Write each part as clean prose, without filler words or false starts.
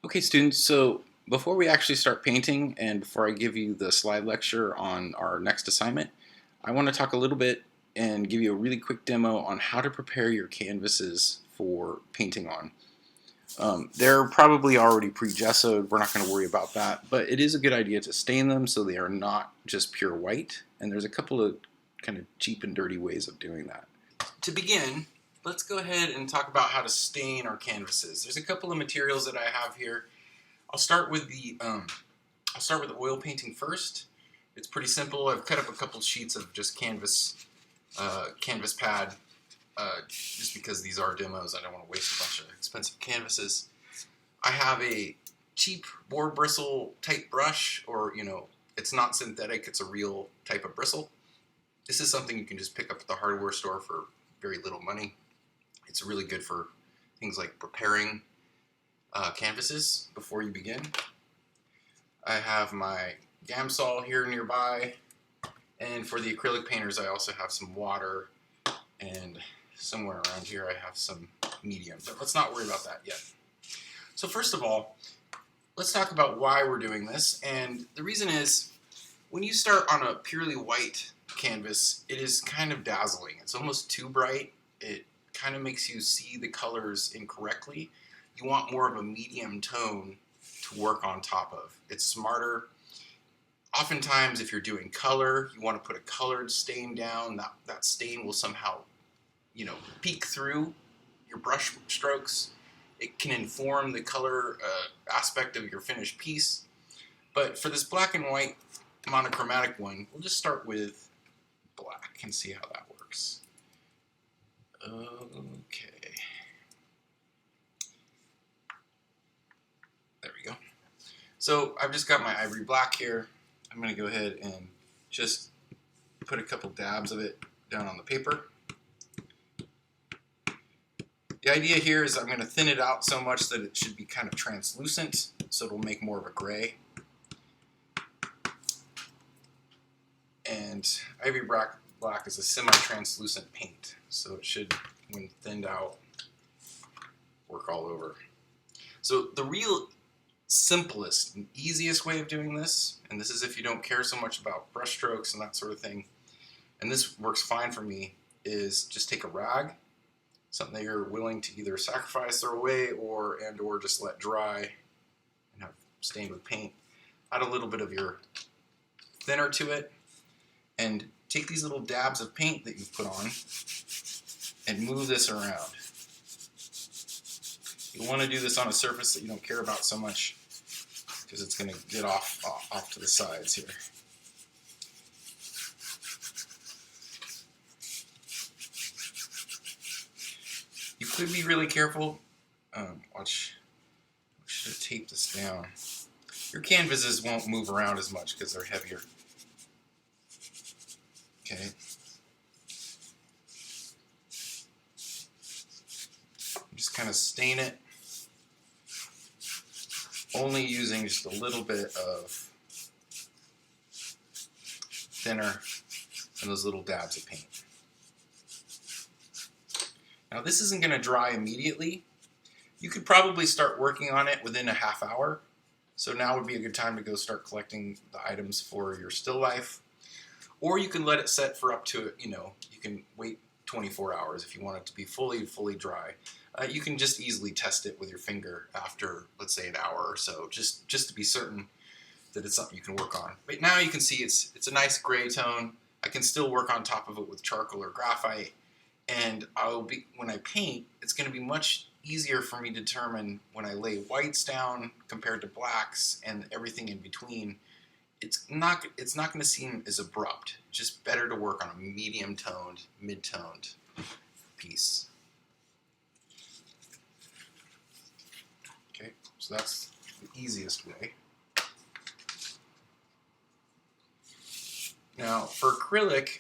Okay, students, so before we actually start painting and before I give you the slide lecture on our next assignment, I want to talk a little bit and give you a really quick demo on how to prepare your canvases for painting on. They're probably already pre-gessoed, we're not going to worry about that, but it is a good idea to stain them so they are not just pure white, and there's a couple of kind of cheap and dirty ways of doing that. To begin, let's go ahead and talk about how to stain our canvases. There's a couple of materials that I have here. I'll start with the oil painting first. It's pretty simple. I've cut up a couple sheets of just canvas pad, just because these are demos. I don't want to waste a bunch of expensive canvases. I have a cheap boar bristle type brush, or it's not synthetic. It's a real type of bristle. This is something you can just pick up at the hardware store for very little money. It's really good for things like preparing canvases before you begin. I have my Gamsol here nearby, and for the acrylic painters I also have some water, and somewhere around here I have some medium, but let's not worry about that yet. So first of all, let's talk about why we're doing this, and the reason is when you start on a purely white canvas, it is kind of dazzling. It's almost too bright. It kind of makes you see the colors incorrectly. You want more of a medium tone to work on top of. It's smarter. Oftentimes, if you're doing color, you want to put a colored stain down. That stain will somehow, peek through your brush strokes. It can inform the color aspect of your finished piece. But for this black and white monochromatic one, we'll just start with black and see how that works. Okay. There we go. So I've just got my ivory black here. I'm going to go ahead and just put a couple dabs of it down on the paper. The idea here is I'm going to thin it out so much that it should be kind of translucent, so it'll make more of a gray. And ivory black is a semi-translucent paint, so it should, when thinned out, work all over. So the real simplest and easiest way of doing this, and this is if you don't care so much about brush strokes and that sort of thing, and this works fine for me, is just take a rag, something that you're willing to either sacrifice, throw away, or just let dry and have stained with paint. Add a little bit of your thinner to it, and take these little dabs of paint that you've put on and move this around. You want to do this on a surface that you don't care about so much, because it's going to get off to the sides here. You could be really careful. Watch. I should have taped this down. Your canvases won't move around as much because they're heavier. Okay. Just kind of stain it, only using just a little bit of thinner and those little dabs of paint. Now this isn't going to dry immediately. You could probably start working on it within a half hour. So now would be a good time to go start collecting the items for your still life. Or you can let it set for up to, you can wait 24 hours if you want it to be fully dry. You can just easily test it with your finger after, let's say, an hour or so, just to be certain that it's something you can work on. But now you can see it's a nice gray tone. I can still work on top of it with charcoal or graphite, and when I paint, it's going to be much easier for me to determine when I lay whites down compared to blacks and everything in between. It's not going to seem as abrupt. It's just better to work on a medium-toned, mid-toned piece. Okay, so that's the easiest way. Now, for acrylic,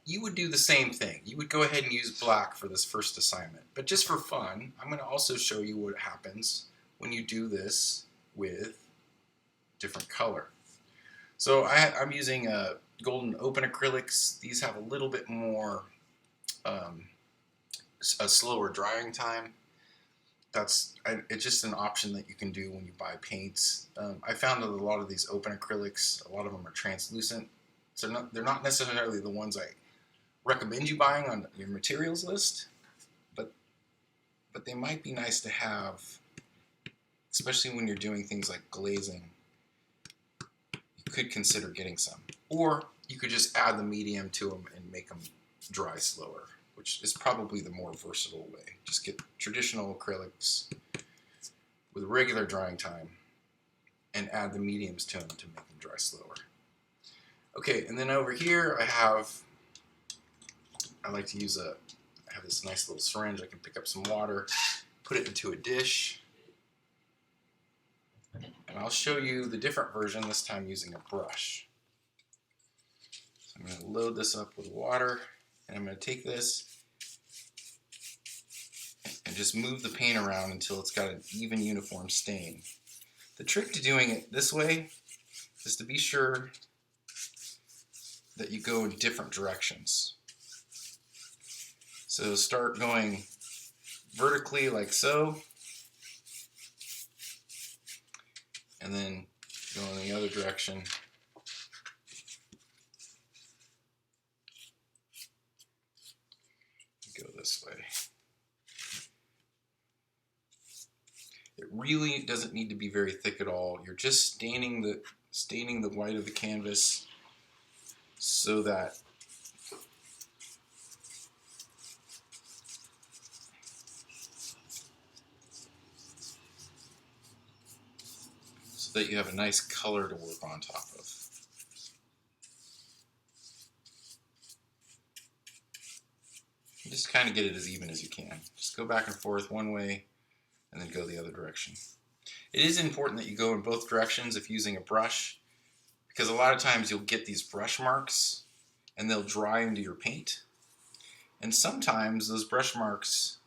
you would do the same thing. You would go ahead and use black for this first assignment. But just for fun, I'm going to also show you what happens when you do this with different color. So I'm using Golden Open acrylics. These have a little bit more, a slower drying time. it's just an option that you can do when you buy paints. I found that a lot of these open acrylics, a lot of them are translucent, so they're not necessarily the ones I recommend you buying on your materials list, but they might be nice to have, especially when you're doing things like glazing. You could consider getting some, or you could just add the medium to them and make them dry slower, which is probably the more versatile way. Just get traditional acrylics with regular drying time and add the mediums to them to make them dry slower. Okay, and then over here I like to use I have this nice little syringe. I can pick up some water, put it into a dish, and I'll show you the different version, this time using a brush. So I'm going to load this up with water, and I'm going to take this and just move the paint around until it's got an even, uniform stain. The trick to doing it this way is to be sure that you go in different directions. So start going vertically like so, and then go in the other direction. Go this way. It really doesn't need to be very thick at all. You're just staining the white of the canvas so that you have a nice color to work on top of. Just kind of get it as even as you can. Just go back and forth one way and then go the other direction. It is important that you go in both directions if using a brush, because a lot of times you'll get these brush marks and they'll dry into your paint. And sometimes those brush marks,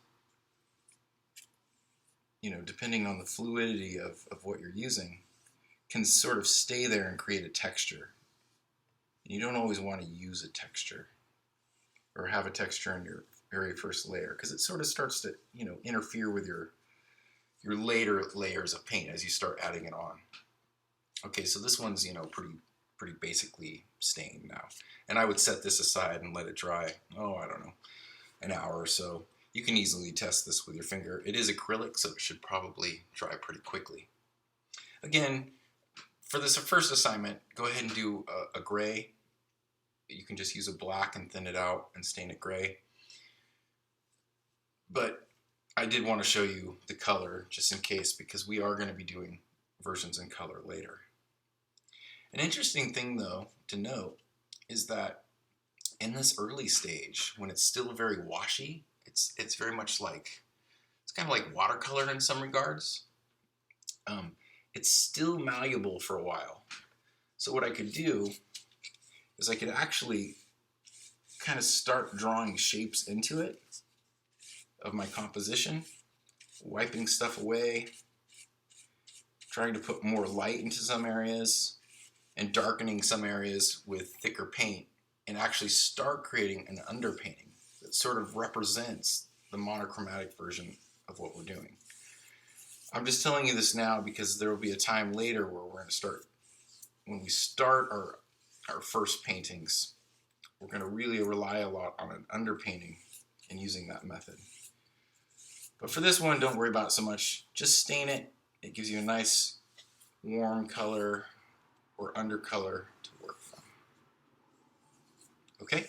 depending on the fluidity of what you're using, can sort of stay there and create a texture. And you don't always want to use a texture or have a texture in your very first layer, because it sort of starts to interfere with your later layers of paint as you start adding it on. Okay, so this one's pretty basically stained now, and I would set this aside and let it dry, I don't know, an hour or so. You can easily test this with your finger. It is acrylic, so it should probably dry pretty quickly. Again, for this first assignment, go ahead and do a gray. You can just use a black and thin it out and stain it gray. But I did want to show you the color just in case, because we are going to be doing versions in color later. An interesting thing, though, to note is that in this early stage, when it's still very washy, it's very much like, it's kind of like watercolor in some regards. It's still malleable for a while. So what I could do is I could actually kind of start drawing shapes into it of my composition, wiping stuff away, trying to put more light into some areas, and darkening some areas with thicker paint, and actually start creating an underpainting that sort of represents the monochromatic version of what we're doing. I'm just telling you this now because there will be a time later where we're going to start, when we start our first paintings, we're going to really rely a lot on an underpainting and using that method. But for this one, don't worry about it so much. Just stain it. It gives you a nice warm color or undercolor to work from. Okay?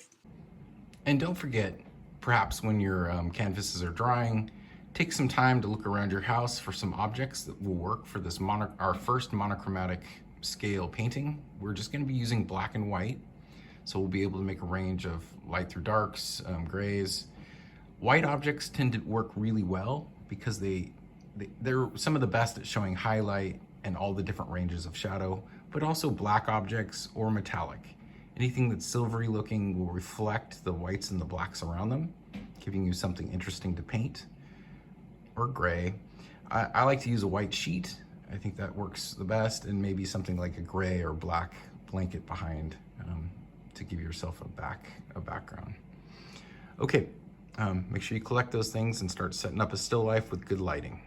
And don't forget, perhaps when your canvases are drying, take some time to look around your house for some objects that will work for this our first monochromatic scale painting. We're just going to be using black and white, so we'll be able to make a range of light through darks, grays. White objects tend to work really well because they're some of the best at showing highlight and all the different ranges of shadow, but also black objects or metallic. Anything that's silvery looking will reflect the whites and the blacks around them, giving you something interesting to paint. Or gray. I like to use a white sheet. I think that works the best, and maybe something like a gray or black blanket behind to give yourself a background. Okay, make sure you collect those things and start setting up a still life with good lighting.